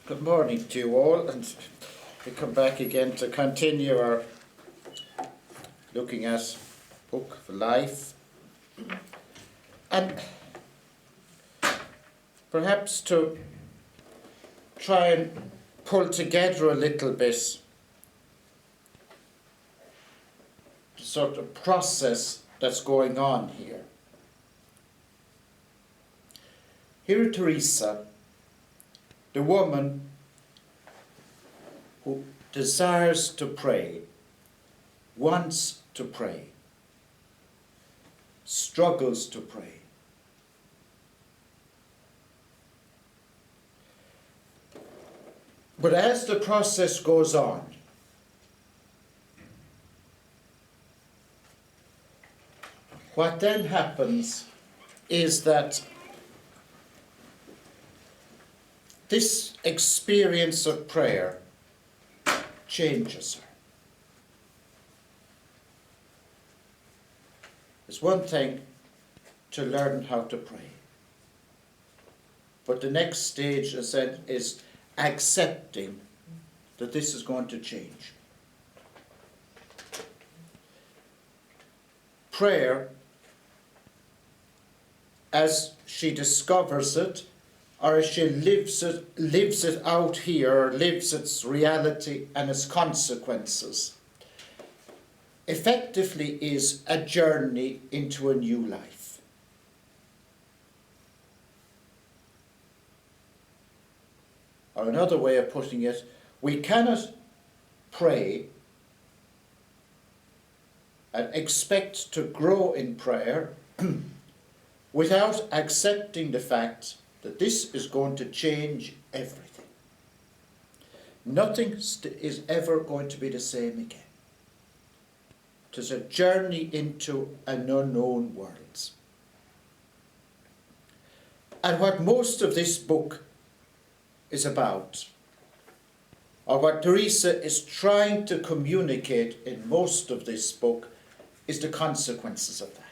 Good morning to you all, and we come back again to continue our looking at Book of Life, and perhaps to try and pull together a little bit the sort of process that's going on here. Here Teresa, the woman who desires to pray, wants to pray, struggles to pray. But as the process goes on, what then happens is that this experience of prayer changes her. It's one thing to learn how to pray, but the next stage, as I said, is accepting that this is going to change. Prayer, as she discovers it, or as she lives it out here, or lives its reality and its consequences, effectively is a journey into a new life. Or another way of putting it, we cannot pray and expect to grow in prayer without accepting the fact that this is going to change everything. Nothing is ever going to be the same again. It is a journey into an unknown world. And what most of this book is about, or what Teresa is trying to communicate in most of this book, is the consequences of that.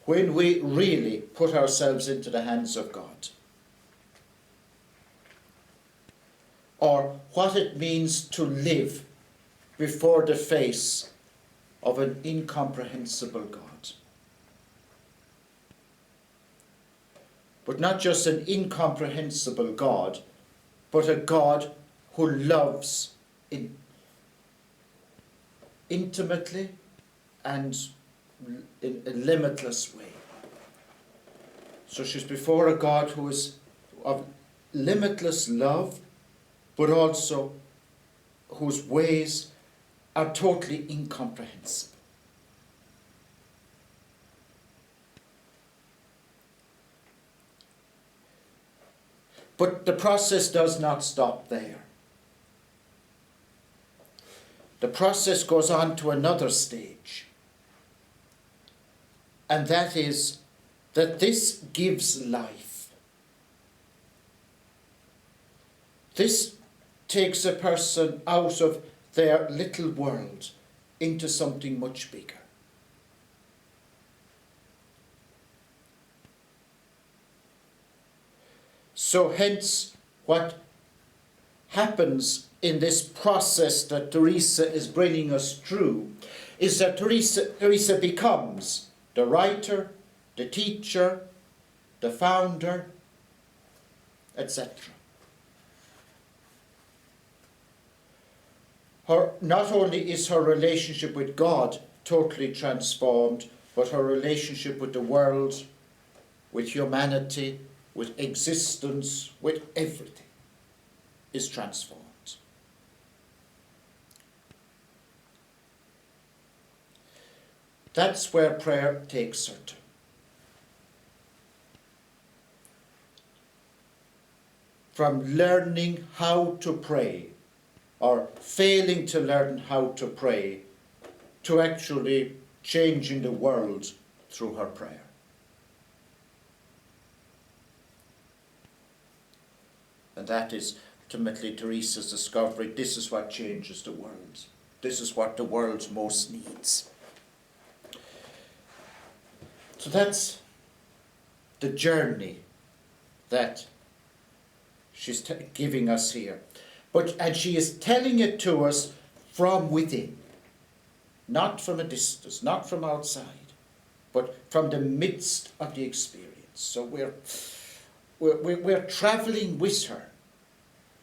When we really put ourselves into the hands of God, or what it means to live before the face of an incomprehensible God. But not just an incomprehensible God, but a God who loves intimately and in a limitless way. So she's before a God who is of limitless love, but also whose ways are totally incomprehensible. But the process does not stop there. The process goes on to another stage. And that is that this gives life. This takes a person out of their little world into something much bigger. So hence what happens in this process that Teresa is bringing us through is that Teresa becomes the writer, the teacher, the founder, etc. Not only is her relationship with God totally transformed, but her relationship with the world, with humanity, with existence, with everything is transformed. That's where prayer takes her to. From learning how to pray, or failing to learn how to pray, to actually changing the world through her prayer. And that is ultimately Teresa's discovery. This is what changes the world. This is what the world most needs. So that's the journey that she's giving us here. And she is telling it to us from within, not from a distance, not from outside, but from the midst of the experience. So we're traveling with her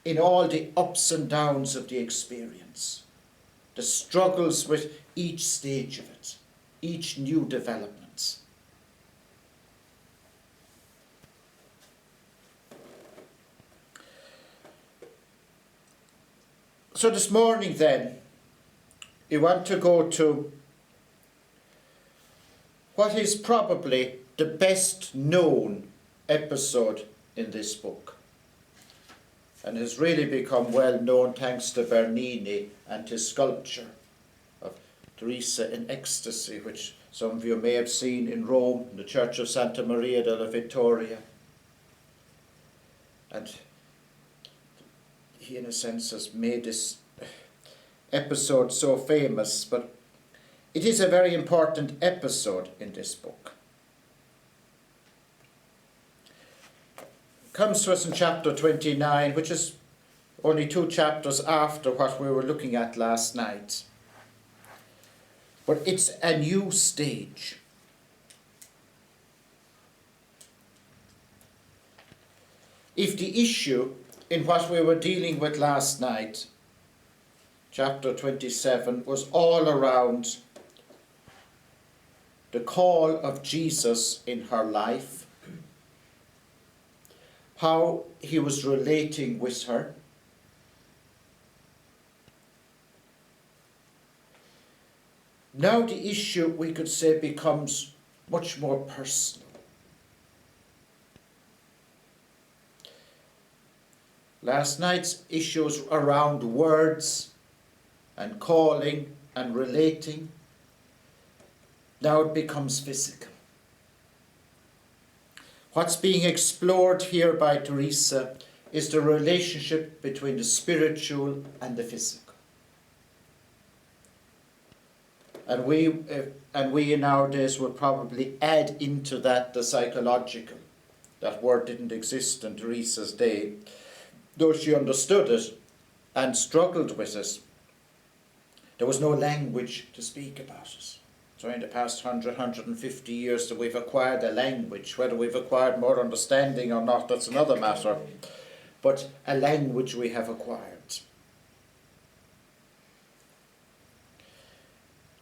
in all the ups and downs of the experience, the struggles with each stage of it, each new development. So this morning then, we want to go to what is probably the best known episode in this book, and has really become well known thanks to Bernini and his sculpture of Teresa in ecstasy, which some of you may have seen in Rome, in the Church of Santa Maria della Vittoria. And he, in a sense, has made this episode so famous, but it is a very important episode in this book. It comes to us in chapter 29, which is only 2 chapters after what we were looking at last night. But it's a new stage. If the issue in what we were dealing with last night, chapter 27, was all around the call of Jesus in her life, how he was relating with her, now the issue, we could say, becomes much more personal. Last night's issues around words and calling and relating, now it becomes physical. What's being explored here by Teresa is the relationship between the spiritual and the physical. And we in our days would probably add into that the psychological. That word didn't exist in Teresa's day, though she understood it and struggled with it. There was no language to speak about it. So in the past 150 years that we've acquired a language, whether we've acquired more understanding or not, that's another matter. But a language we have acquired.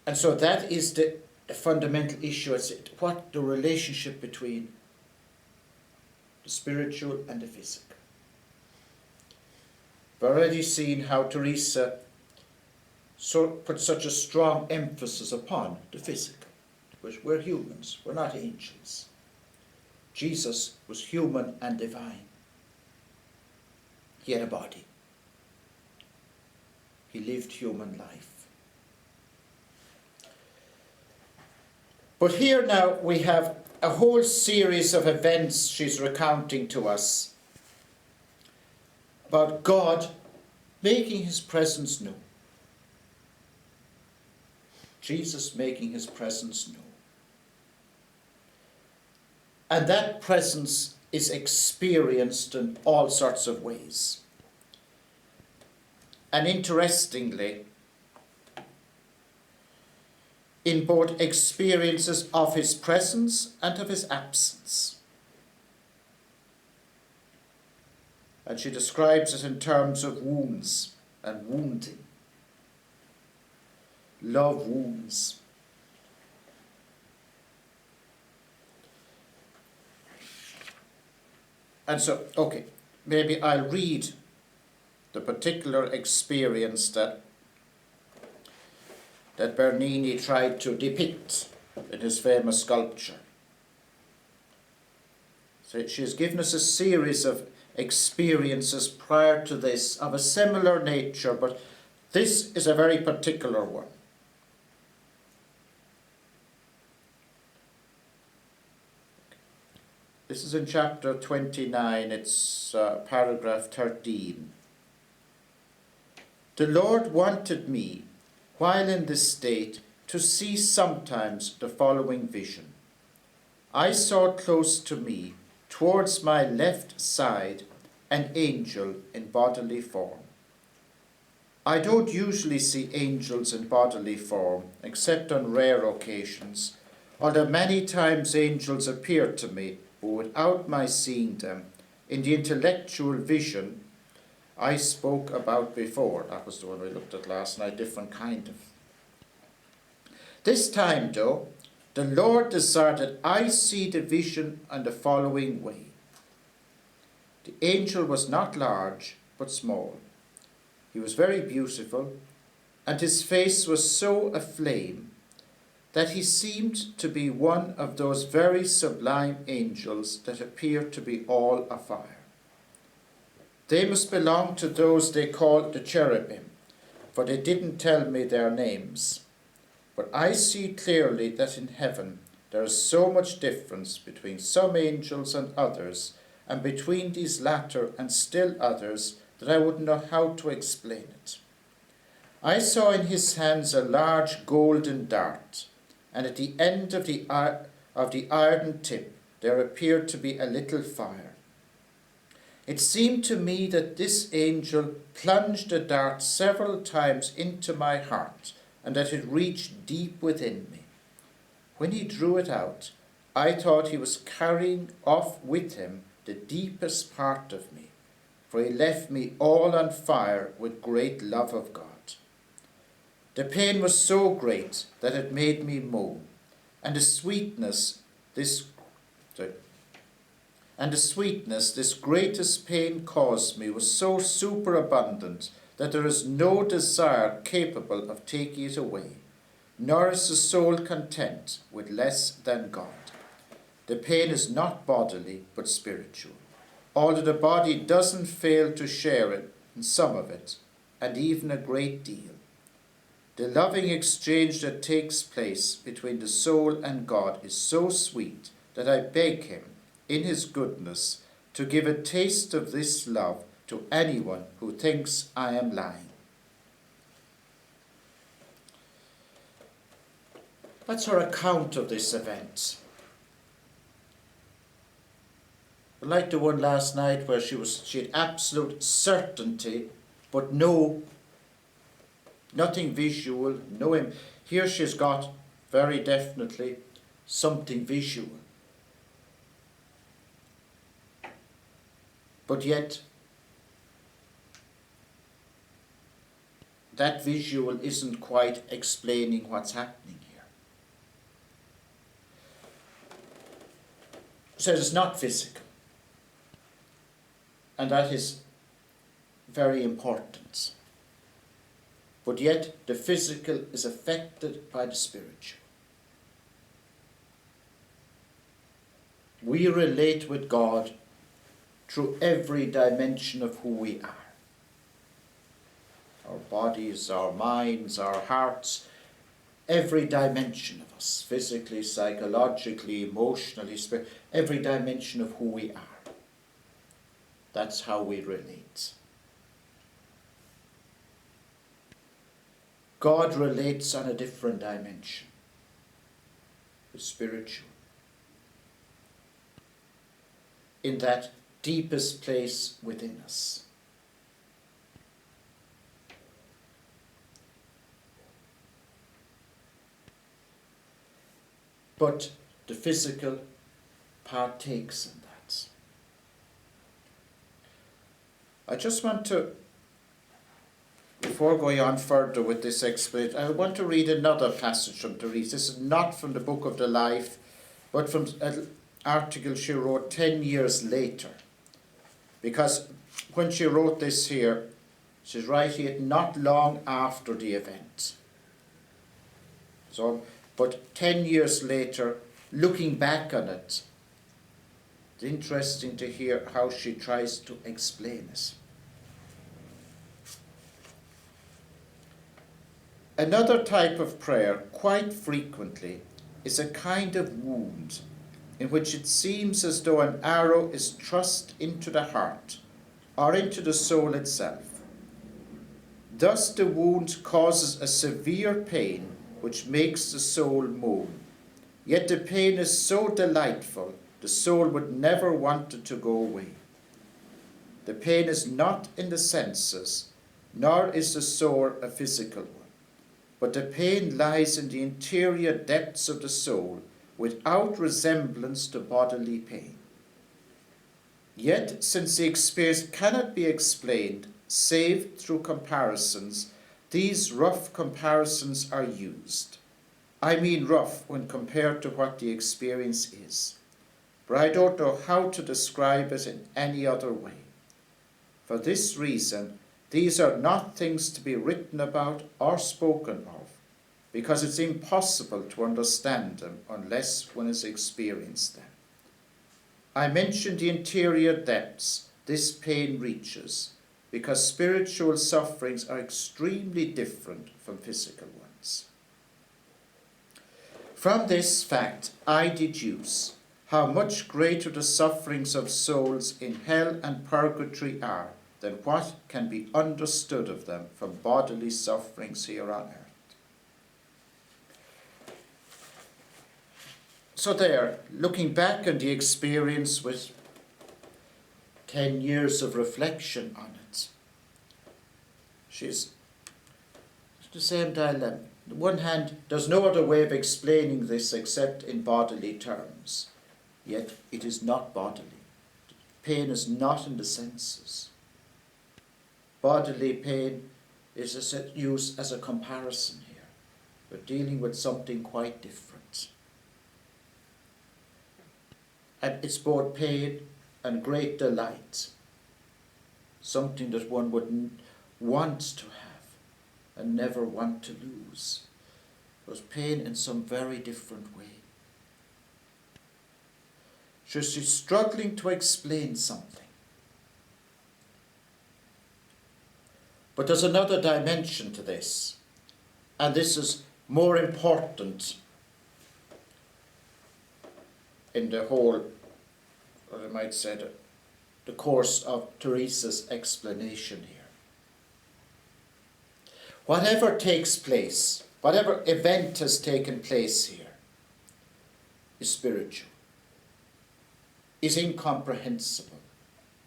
And so that is the fundamental issue. It's what the relationship between the spiritual and the physical. We've already seen how Teresa put such a strong emphasis upon the physical. Because we're humans, we're not angels. Jesus was human and divine. He had a body. He lived human life. But here now we have a whole series of events she's recounting to us about God making his presence known. Jesus making his presence known. And that presence is experienced in all sorts of ways. And interestingly, in both experiences of his presence and of his absence. And she describes it in terms of wounds and wounding. Love wounds. And so, okay, maybe I'll read the particular experience that Bernini tried to depict in his famous sculpture. So she has given us a series of experiences prior to this of a similar nature, but this is a very particular one. This is in chapter 29, it's paragraph 13. The Lord wanted me, while in this state, to see sometimes the following vision. I saw close to me towards my left side an angel in bodily form. I don't usually see angels in bodily form, except on rare occasions, although many times angels appear to me, but without my seeing them, in the intellectual vision I spoke about before. That was the one we looked at last night, different kind of. This time, though, the Lord desired that I see the vision in the following way. The angel was not large, but small. He was very beautiful, and his face was so aflame that he seemed to be one of those very sublime angels that appear to be all afire. They must belong to those they call the cherubim, for they didn't tell me their names. But I see clearly that in heaven there is so much difference between some angels and others, and between these latter and still others, that I wouldn't know how to explain it. I saw in his hands a large golden dart, and at the end of the iron tip there appeared to be a little fire. It seemed to me that this angel plunged the dart several times into my heart, and that it reached deep within me. When he drew it out, I thought he was carrying off with him the deepest part of me, for he left me all on fire with great love of God. The pain was so great that it made me moan, and the sweetness this greatest pain caused me was so superabundant that there is no desire capable of taking it away, nor is the soul content with less than God. The pain is not bodily, but spiritual, although the body doesn't fail to share it in some of it, and even a great deal. The loving exchange that takes place between the soul and God is so sweet that I beg him, in his goodness, to give a taste of this love to anyone who thinks I am lying. That's her account of this event. Like the one last night where she had absolute certainty, but nothing visual, here she's got very definitely something visual. But yet, that visual isn't quite explaining what's happening here. So it's not physical. And that is very important. But yet the physical is affected by the spiritual. We relate with God through every dimension of who we are. Our bodies, our minds, our hearts, every dimension of us, physically, psychologically, emotionally, every dimension of who we are. That's how we relate. God relates on a different dimension, the spiritual, in that deepest place within us. But the physical partakes in that. I just want to, before going on further with this explanation, I want to read another passage from Teresa. This is not from the Book of the Life, but from an article she wrote 10 years later. Because when she wrote this here, she's writing it not long after the event. But 10 years later, looking back on it, it's interesting to hear how she tries to explain it. Another type of prayer, quite frequently, is a kind of wound in which it seems as though an arrow is thrust into the heart or into the soul itself. Thus the wound causes a severe pain which makes the soul moan. Yet the pain is so delightful The soul would never want it to go away. The pain is not in the senses, nor is the sore a physical one, but the pain lies in the interior depths of the soul without resemblance to bodily pain. Yet, since the experience cannot be explained save through comparisons, these rough comparisons are used. I mean rough when compared to what the experience is, for I don't know how to describe it in any other way. For this reason, these are not things to be written about or spoken of, because it's impossible to understand them unless one has experienced them. I mention the interior depths this pain reaches, because spiritual sufferings are extremely different from physical ones. From this fact, I deduce how much greater the sufferings of souls in hell and purgatory are than what can be understood of them from bodily sufferings here on earth. So there, looking back on the experience with 10 years of reflection on it, she's the same dilemma. On the one hand, there's no other way of explaining this except in bodily terms, yet it is not bodily. Pain is not in the senses. Bodily pain is used as a comparison here. We're dealing with something quite different. And it's both pain and great delight, something that one would want to have and never want to lose. But pain in some very different way. She's struggling to explain something. But there's another dimension to this, and this is more important in the whole, or I might say, the course of Teresa's explanation here. Whatever takes place, whatever event has taken place here, is spiritual, is incomprehensible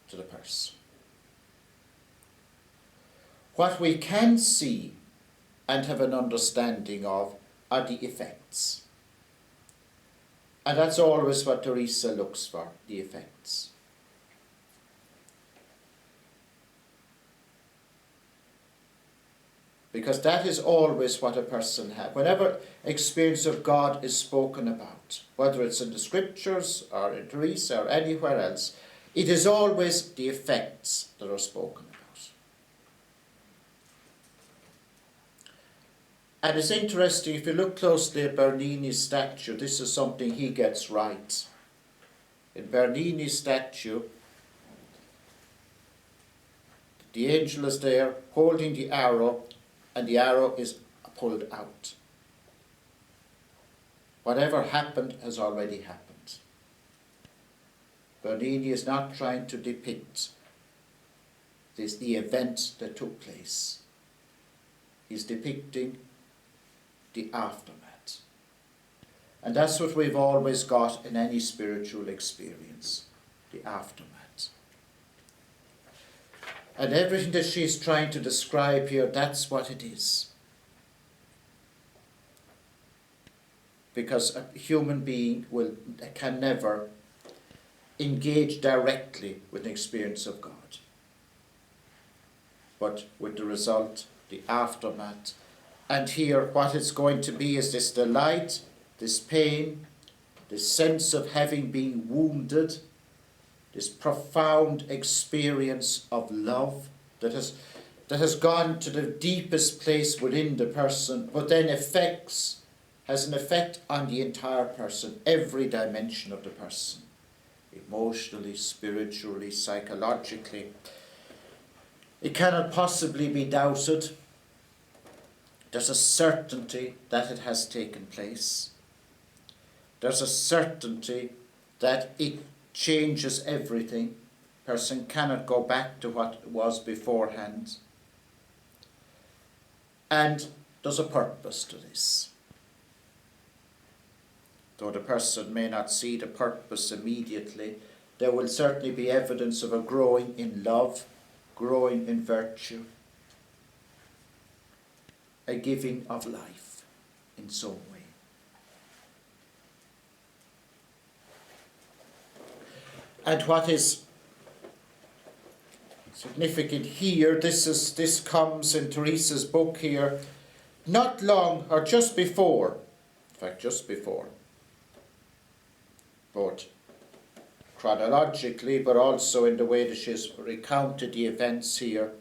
to the person. What we can see and have an understanding of are the effects. And that's always what Teresa looks for, the effects. Because that is always what a person has. Whenever experience of God is spoken about, whether it's in the scriptures or in Teresa or anywhere else, it is always the effects that are spoken about. And it's interesting, if you look closely at Bernini's statue, this is something he gets right. In Bernini's statue, the angel is there holding the arrow, and the arrow is pulled out. Whatever happened has already happened. Bernini is not trying to depict the event that took place. He's depicting the aftermath. And that's what we've always got in any spiritual experience, the aftermath. And everything that she's trying to describe here, that's what it is. Because a human being can never engage directly with an experience of God. But with the result, the aftermath. And here what it's going to be is this delight, this pain, this sense of having been wounded, this profound experience of love that has gone to the deepest place within the person, but then has an effect on the entire person, every dimension of the person, emotionally, spiritually, psychologically. It cannot possibly be doubted. There's a certainty that it has taken place. There's a certainty that it changes everything. Person cannot go back to what it was beforehand. And there's a purpose to this. though the person may not see the purpose immediately, there will certainly be evidence of a growing in love, growing in virtue, a giving of life in some way. And what is significant here, this comes in Teresa's book here, not long or just before, in fact just before, both chronologically but also in the way that she's recounted the events here,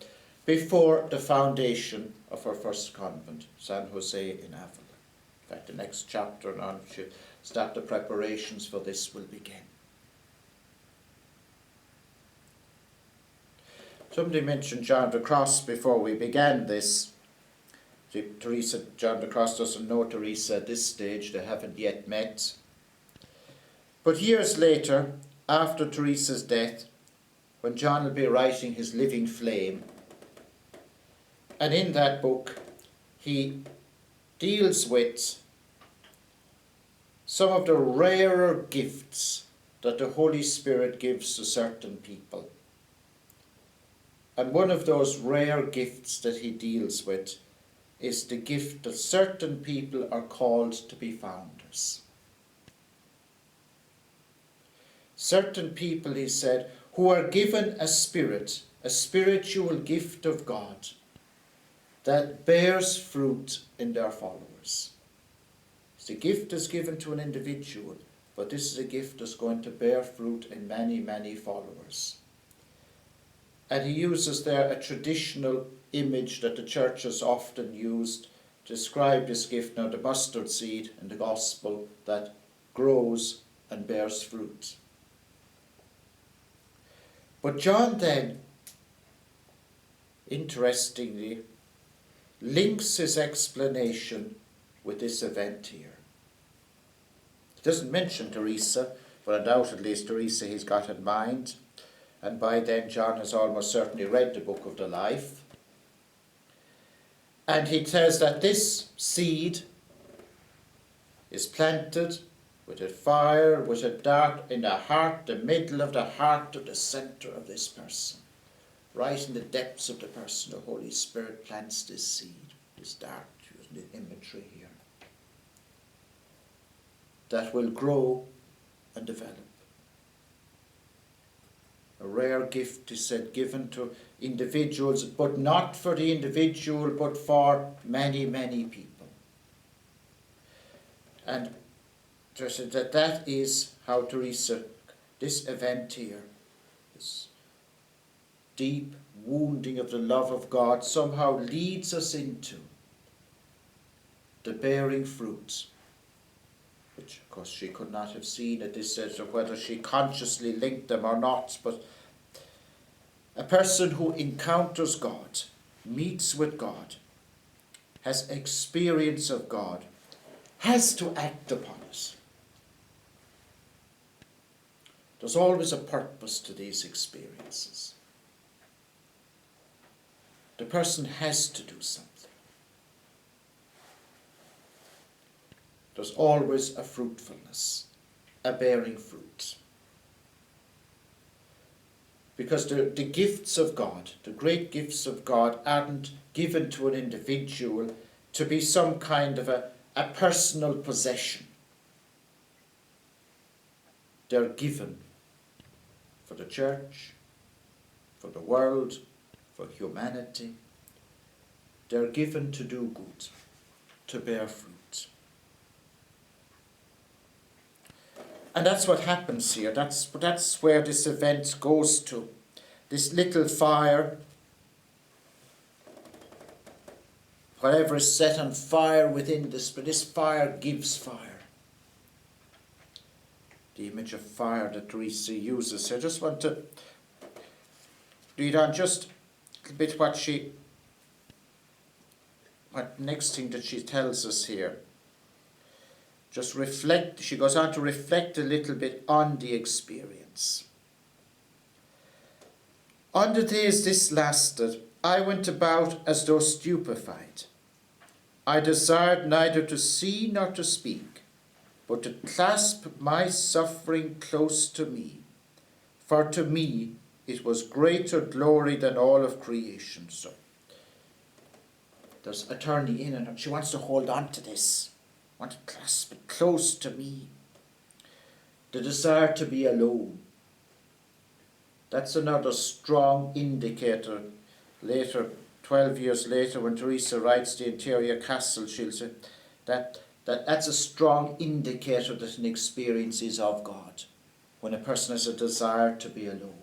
before the foundation of her first convent, San Jose in Avila. In fact, the next chapter on she'll start the preparations for this will begin. Somebody mentioned John the Cross before we began this. Teresa, John the Cross doesn't know Teresa at this stage, they haven't yet met. But years later, after Teresa's death, when John will be writing his Living Flame, and in that book he deals with some of the rarer gifts that the Holy Spirit gives to certain people. And one of those rare gifts that he deals with is the gift that certain people are called to be founders. Certain people, he said, who are given a spirit, a spiritual gift of God that bears fruit in their followers. The gift is given to an individual, but this is a gift that's going to bear fruit in many, many followers. And he uses there a traditional image that the church has often used to describe this gift, now the mustard seed in the gospel that grows and bears fruit. But John then, interestingly, links his explanation with this event here. He doesn't mention Teresa, but undoubtedly it's Teresa he's got in mind. And by then John has almost certainly read the book of the life. And he says that this seed is planted with a fire, with a dart in the heart, the middle of the heart, of the centre of this person. Right in the depths of the person, the Holy Spirit plants this seed, this dart, using the imagery here, that will grow and develop. A rare gift, he said, given to individuals, but not for the individual, but for many, many people. And Teresa, that is how Teresa, this event here, this deep wounding of the love of God, somehow leads us into the bearing fruits, which of course she could not have seen at this stage, or whether she consciously linked them or not, but a person who encounters God, meets with God, has experience of God, has to act upon it. There's always a purpose to these experiences. The person has to do something. There's always a fruitfulness, a bearing fruit. Because the gifts of God, the great gifts of God, aren't given to an individual to be some kind of a personal possession. They're given for the church, for the world, for humanity. They're given to do good, to bear fruit. And that's what happens here. That's where this event goes to. This little fire, whatever is set on fire within this, but this fire gives fire. The image of fire that Teresa uses. I just want to read on just a little bit what next thing that she tells us here. Just reflect, she goes on to reflect a little bit on the experience. On the days this lasted, I went about as though stupefied. I desired neither to see nor to speak, but to clasp my suffering close to me. For to me it was greater glory than all of creation. So there's a turning in, and she wants to hold on to this, want to clasp it close to me. The desire to be alone. That's another strong indicator. Later, 12 years later, when Teresa writes the Interior Castle, she'll say that's a strong indicator that an experience is of God. When a person has a desire to be alone,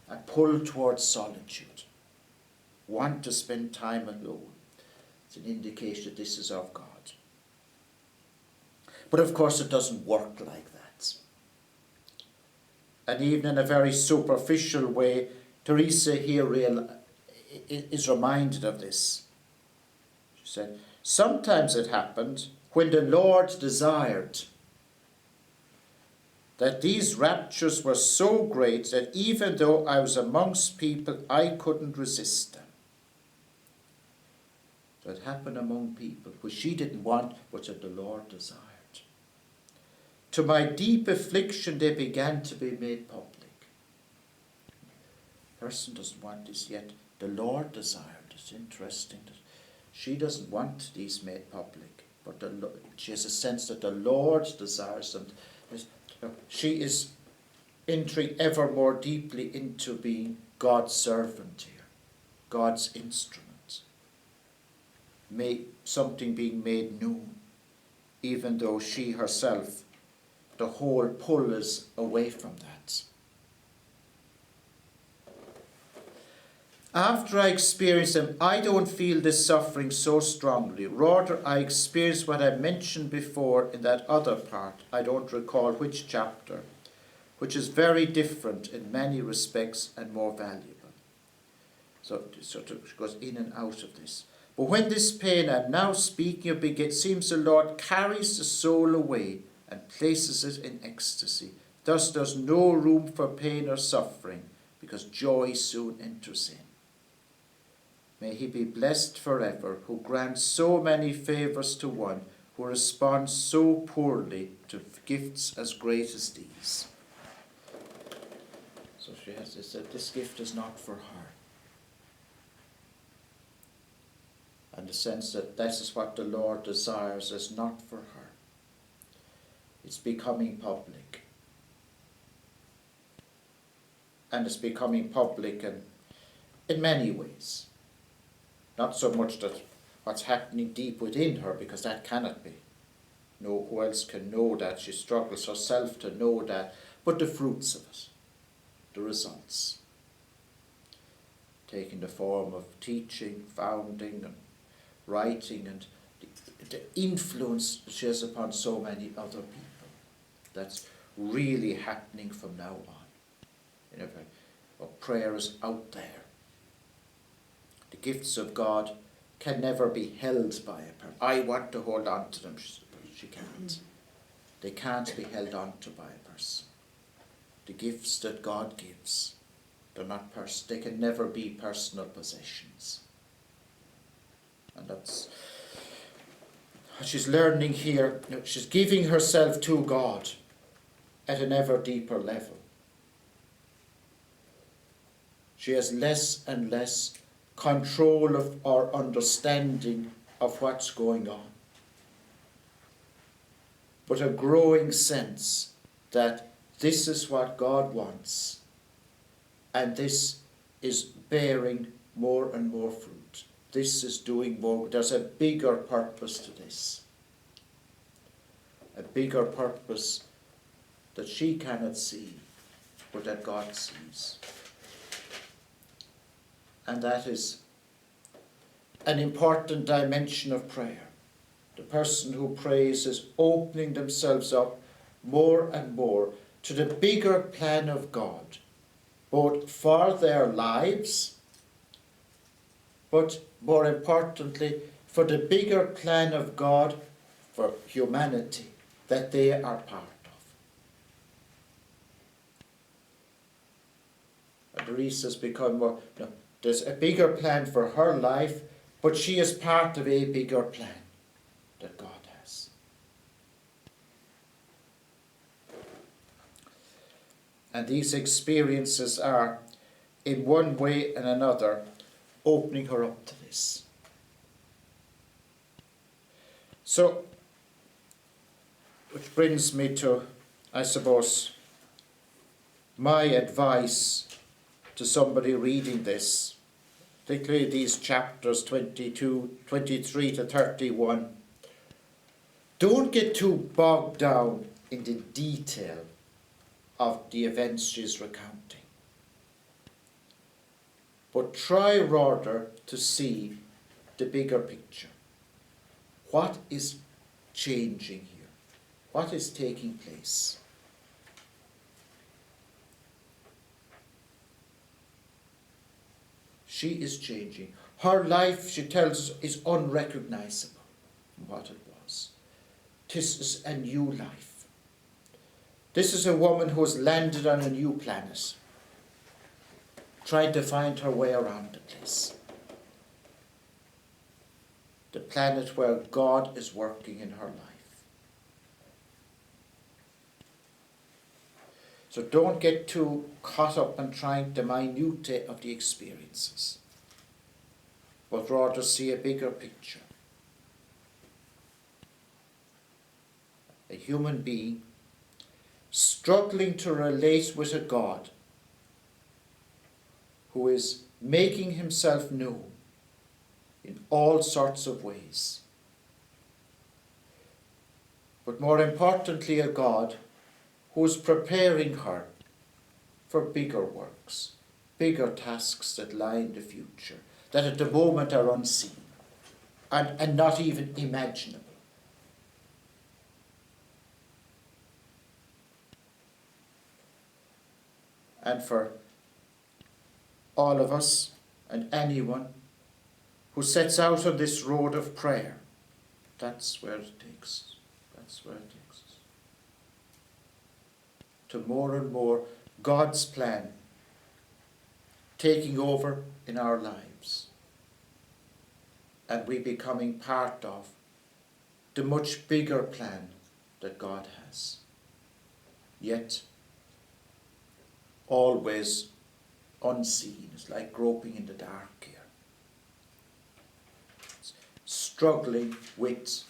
a pull towards solitude, want to spend time alone, it's an indication that this is of God. But of course it doesn't work like that. And even in a very superficial way, Teresa here is reminded of this. She said, sometimes it happened when the Lord desired that these raptures were so great that even though I was amongst people, I couldn't resist them. So it happened among people, which she didn't want, but that the Lord desired. To my deep affliction, they began to be made public. The person doesn't want this yet. The Lord desired. It's interesting that she doesn't want these made public, but she has a sense that the Lord desires them. She is entering ever more deeply into being God's servant here, God's instrument. Something being made known, even though she herself, the whole pull is away from that. After I experience them, I don't feel this suffering so strongly. Rather, I experience what I mentioned before in that other part, I don't recall which chapter, which is very different in many respects and more valuable. So it goes in and out of this. But when this pain I'm now speaking of begins, seems the Lord carries the soul away and places it in ecstasy. Thus there's no room for pain or suffering, because joy soon enters in. May he be blessed forever, who grants so many favours to one who responds so poorly to gifts as great as these. So she has this, that this gift is not for her. And the sense that this is what the Lord desires is not for her. It's becoming public. And it's becoming public in many ways. Not so much that what's happening deep within her, because that cannot be. No, who else can know that? She struggles herself to know that. But the fruits of it, the results, taking the form of teaching, founding, and writing, and the influence she has upon so many other people. That's really happening from now on. Prayer is out there. The gifts of God can never be held by a person. I want to hold on to them. She can't. They can't be held on to by a person. The gifts that God gives, they're not they can never be personal possessions. And that's what she's learning here. She's giving herself to God at an ever deeper level. She has less and less control of or understanding of what's going on, but a growing sense that this is what God wants, and this is bearing more and more fruit. This is doing more. There's a bigger purpose to this, a bigger purpose that she cannot see, but that God sees. And that is an important dimension of prayer. The person who prays is opening themselves up more and more to the bigger plan of God, both for their lives, but more importantly, for the bigger plan of God for humanity that they are part of. And Teresa's become more... There's a bigger plan for her life, but she is part of a bigger plan that God has. And these experiences are, in one way and another, opening her up to this. So, which brings me to, I suppose, my advice to somebody reading this, particularly these chapters 22, 23 to 31. Don't get too bogged down in the detail of the events she's recounting, but try rather to see the bigger picture. What is changing here? What is taking place? She is changing. Her life, she tells us, is unrecognizable from what it was. This is a new life. This is a woman who has landed on a new planet, trying to find her way around the place. The planet where God is working in her life. So don't get too caught up in trying the minutiae of the experiences, but rather see a bigger picture. A human being struggling to relate with a God who is making himself known in all sorts of ways. But more importantly, a God who is preparing her for bigger works, bigger tasks that lie in the future, that at the moment are unseen and not even imaginable. And for all of us and anyone who sets out on this road of prayer, that's where it takes us. To more and more God's plan taking over in our lives, and we becoming part of the much bigger plan that God has. Yet always unseen. It's like groping in the dark here. Struggling with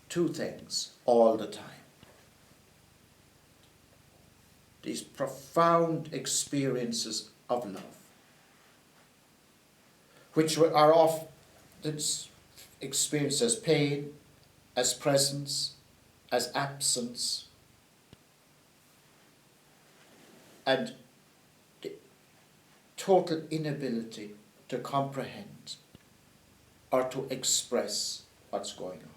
two things all the time. These profound experiences of love, which are often experienced as pain, as presence, as absence, and the total inability to comprehend or to express what's going on.